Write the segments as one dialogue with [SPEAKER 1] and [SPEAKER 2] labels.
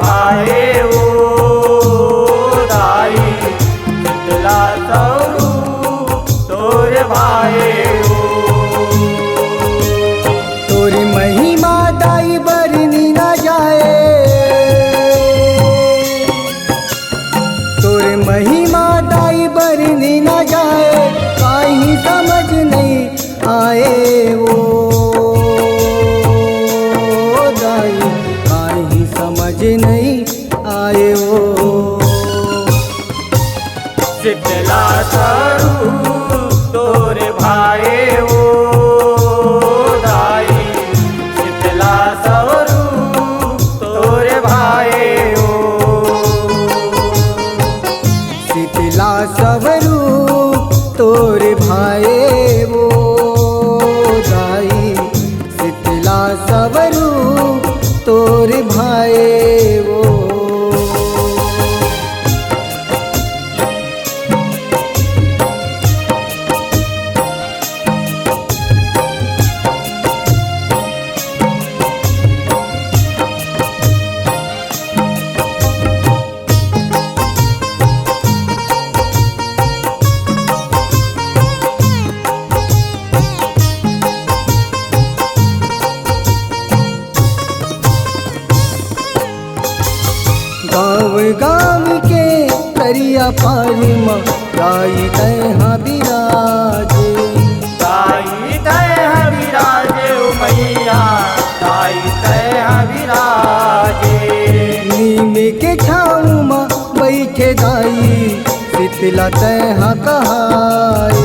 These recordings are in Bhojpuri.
[SPEAKER 1] भाए ओ दाई शीतला स्वरूप तोर भाए ओ।
[SPEAKER 2] तोरी महिमा दाई बरनी न जाए, तोरे महिमा दाई बरनी न जाए, काहीं समझ नहीं आए वो दाई, काहीं समझ नहीं आए वो।
[SPEAKER 1] शीतला स्वरूप तोर भाए ओ दाई शीतला स्वरूप तोर भाए ओ।
[SPEAKER 2] शीतला स्वरूप तोर भाए वो दाई शीतला स्वरूप तोर भाए वो। गाँव गाँव के करिया पारिम गाई तहाँ बिराजे,
[SPEAKER 1] दाई तय विराजे ओ मैया दाई तय विराजे।
[SPEAKER 2] नीम के छाँव में बैठे दाई शीतला तहाँ कहाए,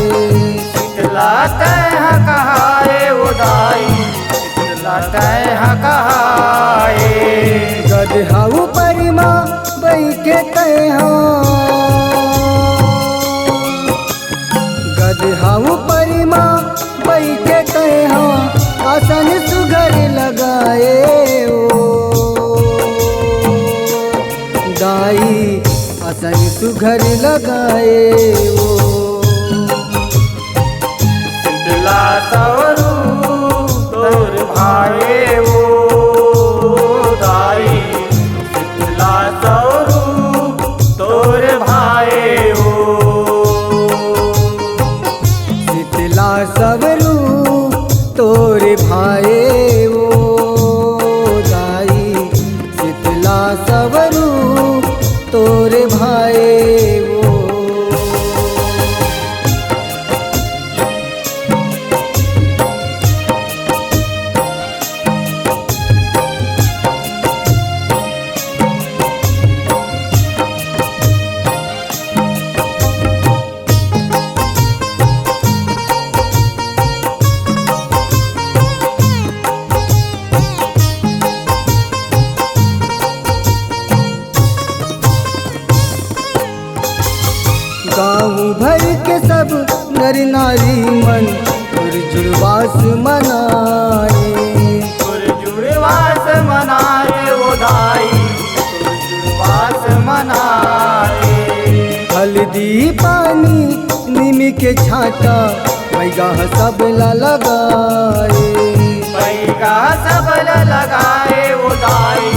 [SPEAKER 1] शीतला तय कहाए ओ दाई शीतला तय कहाए।
[SPEAKER 2] गदहा ऊपर माँ बैठे तहाँ, गदहा ऊपर माँ बैठे तहाँ, आसन सुघर लगाए ओ दाई आसन सुघर लगाए ओ।
[SPEAKER 1] शीतला स्वरूप तोर भाए ओ दाई शीतला स्वरूप तोर भाए ओ।
[SPEAKER 2] शीतला स्वरूप तोर भाए वो दाई शीतला स्वरूप तोर भाए वो। गाँव भर के सब नर नारी मन जुड़वास मनाए,
[SPEAKER 1] जुड़वास मनाए ओ दाई जुड़वास मनाए।
[SPEAKER 2] हल्दी पानी नीम के छाता पैगा सब ला लगाए,
[SPEAKER 1] पैगा सब लगाए ओ दाई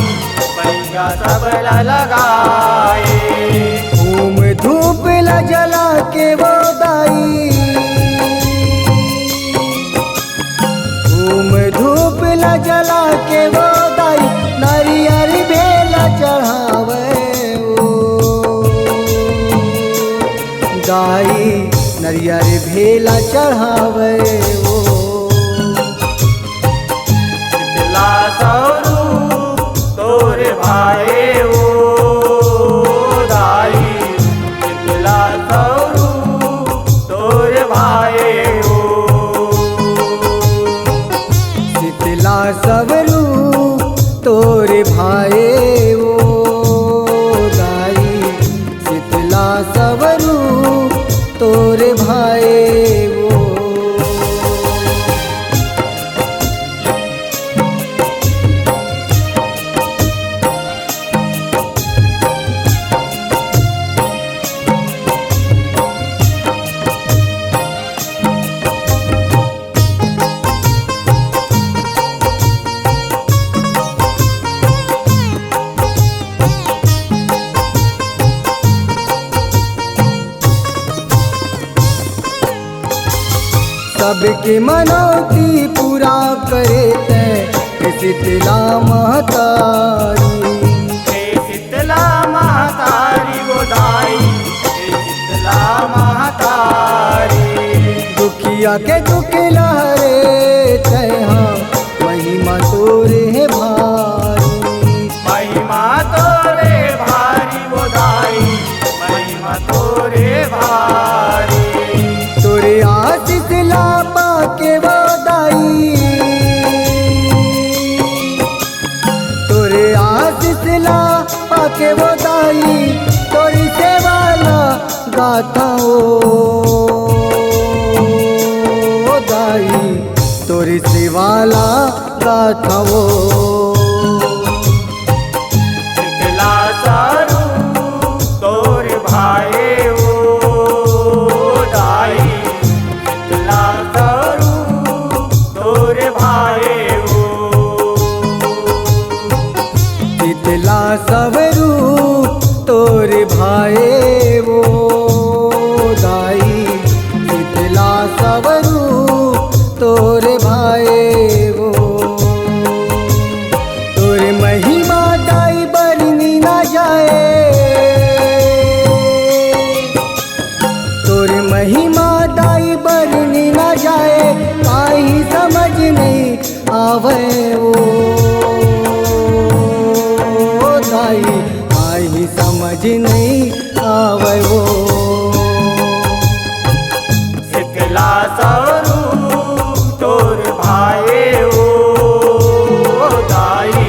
[SPEAKER 1] पैगा सब लगाए।
[SPEAKER 2] ओम धूप ला जला के वो दाई, ओम धूप ला जला के वो दाई नारियल बेला चढ़ावे ओ दाई नारियल भेला चढ़ावे ओ।
[SPEAKER 1] शीतला स्वरूप तोर भाए ओ दाई शीतला स्वरूप तोर भाए ओ।
[SPEAKER 2] शीतला स्वरूप तोर भाए वो दाई शीतला स्वरूप तोर भाए वो। सबके मनौती पूरा करे तै शीतला महतारी।
[SPEAKER 1] हे शीतला महतारी गोदाई, हे शीतला महतारी।
[SPEAKER 2] दुखिया के दुख लहरे तैहा महिमा तोरे है भारी।
[SPEAKER 1] महिमा तोरे भारी गोदाई, महिमा तोरे भारी।
[SPEAKER 2] तोरे आशीष ला पाके वदाई, तोरे आशीष ला पाके वदाई। तोरी सेवा ला गाथा ओ दाई, तोरी सेवा ला गाथा ओ।
[SPEAKER 1] शीतला स्वरूप तोर भाए ओ दाई, शीतला स्वरूप तोर भाए ओ।
[SPEAKER 2] शीतला स्वरूप तोरे भाए वो दाई, शीतला स्वरूप तोरे भाए वो। तोरे महिमा दाई बरनी ना जाए, तोरे महिमा दाई बरनी ना जाए। काई समझ नहीं आवे वो दाई, आई समझ नहीं आवे वो।
[SPEAKER 1] शीतला स्वरूप तोर भाए ओ दाई,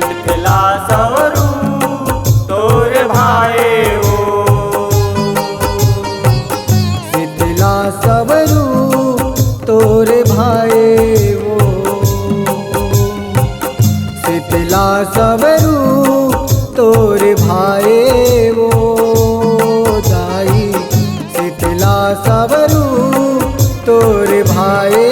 [SPEAKER 1] शीतला स्वरूप तोर भाए ओ।
[SPEAKER 2] शीतला स्वरूप तोरे भाए वो, शीतला स्वरूप तोरे भाए वो दाई, शीतला स्वरूप तोरे भाए